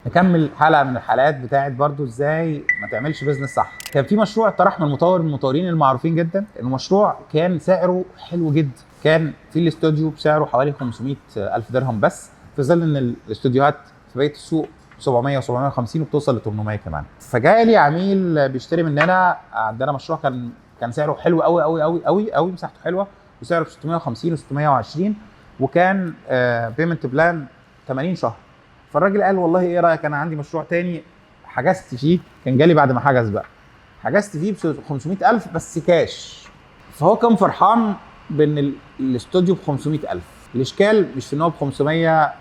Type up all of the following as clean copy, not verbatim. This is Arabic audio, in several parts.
نكمل حلقه من الحلقات بتاعت برضو ازاي ما تعملش بيزنس صح. كان في مشروع طرح من مطور من المطورين المعروفين جدا. المشروع كان سعره حلو جدا، كان في الاستوديو بسعره حوالي 500 الف درهم، بس في ظل ان الاستوديوهات في بقيه السوق 700 و750 وبتوصل ل 800 كمان. فجاء لي عميل بيشتري مننا، عندنا مشروع كان سعره حلو قوي قوي قوي قوي قوي، مساحته حلوه وسعره ب 650 و620، وكان بيمنت بلان 80 شهر. فالراجل قال والله ايه رايك، انا عندي مشروع تاني حجزت فيه، كان جالي بعد ما حجز بقى، حجزت فيه ب 500,000 بس كاش. فهو كان فرحان بان الاستوديو ب 500,000. الاشكال مش في ان هو ب 500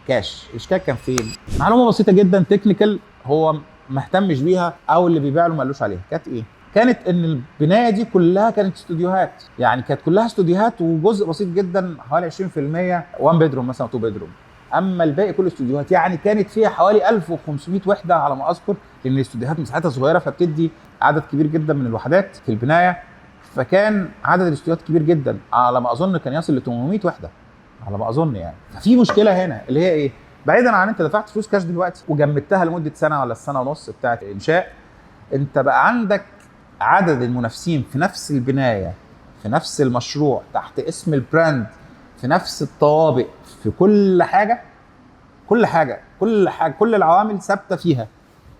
كاش، الاشكال كان فين؟ معلومه بسيطه جدا تكنيكال هو ما اهتمش بيها او اللي بيبيع له ما قالوش عليها. كانت ايه؟ كانت ان البنايه دي كلها كانت استوديوهات، يعني كانت كلها استوديوهات وجزء بسيط جدا حوالي 20% 1 بيدروم مثلا 2 بيدروم، اما الباقي كله استوديوهات. يعني كانت فيها حوالي 1500 وحده على ما اذكر، لان الاستوديوهات مساحتها صغيره فبتدي عدد كبير جدا من الوحدات في البنايه. فكان عدد الاستوديوهات كبير جدا، على ما اظن كان يصل ل 800 وحده على ما اظن يعني. ففي مشكله هنا اللي هي ايه؟ بعيدا عن انت دفعت فلوس كاش دلوقتي وجمدتها لمده سنه ولا سنه ونص بتاعه الانشاء، انت بقى عندك عدد المنافسين في نفس البنايه في نفس المشروع تحت اسم البراند في نفس الطوابق في كل حاجه كل العوامل ثابته فيها،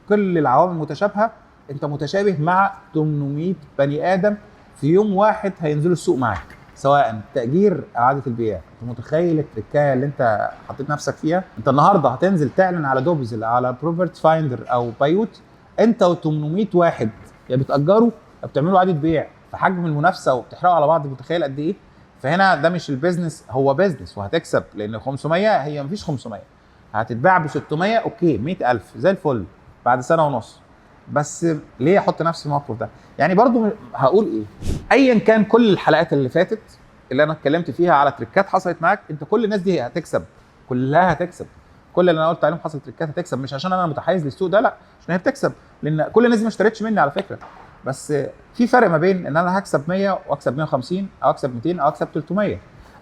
كل العوامل متشابهه. انت متشابه مع 800 بني ادم في يوم واحد هينزلوا السوق معاك، سواء تأجير أو إعادة البيع. انت متخيل التركايه اللي انت حطيت نفسك فيها؟ انت النهارده هتنزل تعلن على دوبزل على بروبرت فايندر او بايوت، انت و800 واحد يا بتأجروا يا بتعملوا إعادة بيع، فحجم المنافسه وبتحرقوا على بعض، متخيل قد ايه؟ فهنا ده مش البيزنس، هو بيزنس وهتكسب، لان 500 هي مفيش 500، هتتباع ب 600 اوكي 100,000 زي الفل بعد سنه ونص. بس ليه احط نفسي في الموقف ده؟ يعني برضو هقول ايه، ايا كان كل الحلقات اللي فاتت اللي انا اتكلمت فيها على تريكات حصلت معاك، انت كل الناس دي هتكسب، كلها هتكسب. كل اللي انا قلت عليهم حصل تريكات هتكسب، مش عشان انا متحيز للسوق ده، لا، عشان هي بتكسب، لان كل الناس دي ما اشترتش مني على فكره. بس في فرق ما بين ان انا هكسب 100 واكسب 150 او اكسب 200 او اكسب 300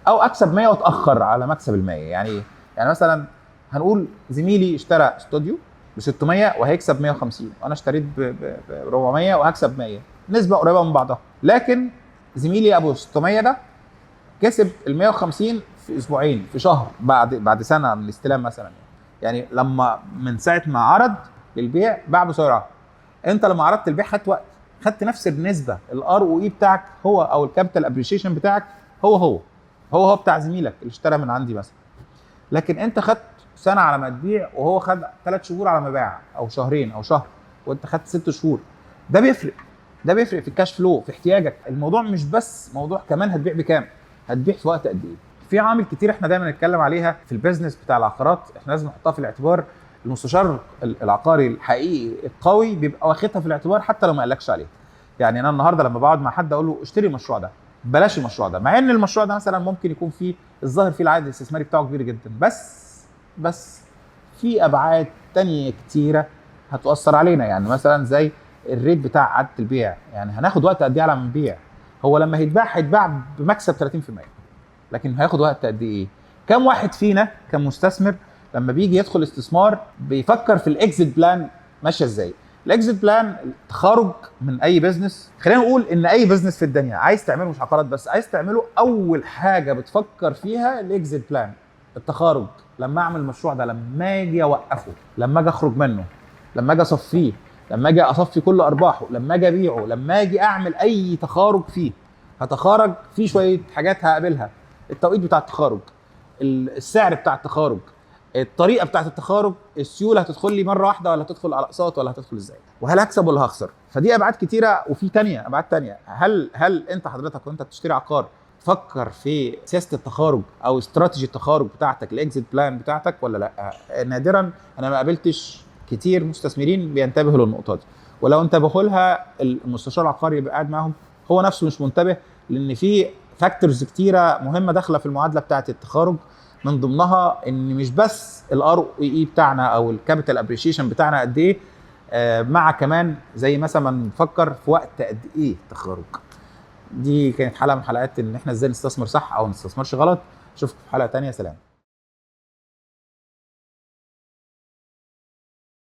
او اكسب 100 واتاخر على مكسب ال 100. يعني ايه؟ يعني مثلا هنقول زميلي اشترى استوديو ب 600 وهيكسب 150، وانا اشتريت ب 400 وهكسب 100، نسبه قريبه من بعضها. لكن زميلي ابو 600 ده كسب ال 150 في اسبوعين، في شهر، بعد سنه من الاستلام مثلا. يعني لما من ساعه ما عرض للبيع باع بسرعه. انت لما عرضت البيع خدت وقت، خدت نفس النسبه، الار او اي بتاعك هو او الكابيتال ابريشيشن بتاعك هو بتاع زميلك اللي اشترى من عندي مثلا. لكن انت خدت سنه على ما تبيع وهو خد 3 شهور على ما باع، او شهرين او شهر، وانت خدت 6 شهور. ده بيفرق في الكاش فلو، في احتياجك. الموضوع مش بس موضوع كمان هتبيع بكام، هتبيع في وقت قد ايه. في عوامل كتير احنا دايما نتكلم عليها في البيزنس بتاع العقارات، احنا لازم نحطها في الاعتبار. المستشار العقاري الحقيقي القوي بيبقى واخدها في الاعتبار حتى لو ما قالكش عليه. يعني انا النهارده لما بقعد مع حد اقول له اشتري المشروع ده، بلاش المشروع ده، مع ان المشروع ده مثلا ممكن يكون فيه الظاهر فيه العائد الاستثماري بتاعه كبير جدا، بس في ابعاد تانية كتيره هتؤثر علينا. يعني مثلا زي الريت بتاع اعاده البيع، يعني هناخد وقت قد ايه على ما نبيع؟ هو لما هيتباع بمكسب 30%، لكن هياخد وقت قد ايه؟ كم واحد فينا كمستثمر لما بيجي يدخل استثمار بيفكر في الاكزيت بلان ماشيه ازاي؟ الاكزيت بلان التخارج من اي بزنس، خلينا نقول ان اي بزنس في الدنيا عايز تعمله، مش عقارات بس، عايز تعمله، اول حاجه بتفكر فيها الاكزيت بلان، التخارج. لما اعمل المشروع ده، لما اجي اوقفه، لما اجي اخرج منه، لما اجي اصفيه، لما اجي اصفي كل ارباحه، لما اجي ابيعه، لما اجي اعمل اي تخارج فيه، هتخارج فيه شويه حاجات هقابلها. التوقيت بتاع التخارج، السعر بتاع التخارج، الطريقه بتاعت التخارج، السيوله هتدخل لي مره واحده ولا هتدخل على اقساط ولا هتدخل ازاي، وهل هكسب ولا هخسر. فدي ابعاد كتيره، وفي ابعاد تانية. هل انت حضرتك وانت بتشتري عقار تفكر في سياسه التخارج او استراتيجي التخارج بتاعتك، الاكزيت بلان بتاعتك ولا لا؟ نادرا، انا ما قابلتش كتير مستثمرين بينتبهوا للنقطه دي، ولو انتبهوا لها المستشار العقاري يبقى قاعد معاهم هو نفسه مش منتبه، لان في فاكتورز كتيره مهمه داخله في المعادله بتاعه التخارج. من ضمنها ان مش بس الار او اي بتاعنا او الكابيتال ابريشيشن بتاعنا قد ايه، مع كمان زي مثلا نفكر في وقت قد ايه تخارج. دي كانت حلقه من حلقات ان احنا ازاي نستثمر صح او نستثمرش غلط. اشوفكم في حلقه ثانيه، سلام.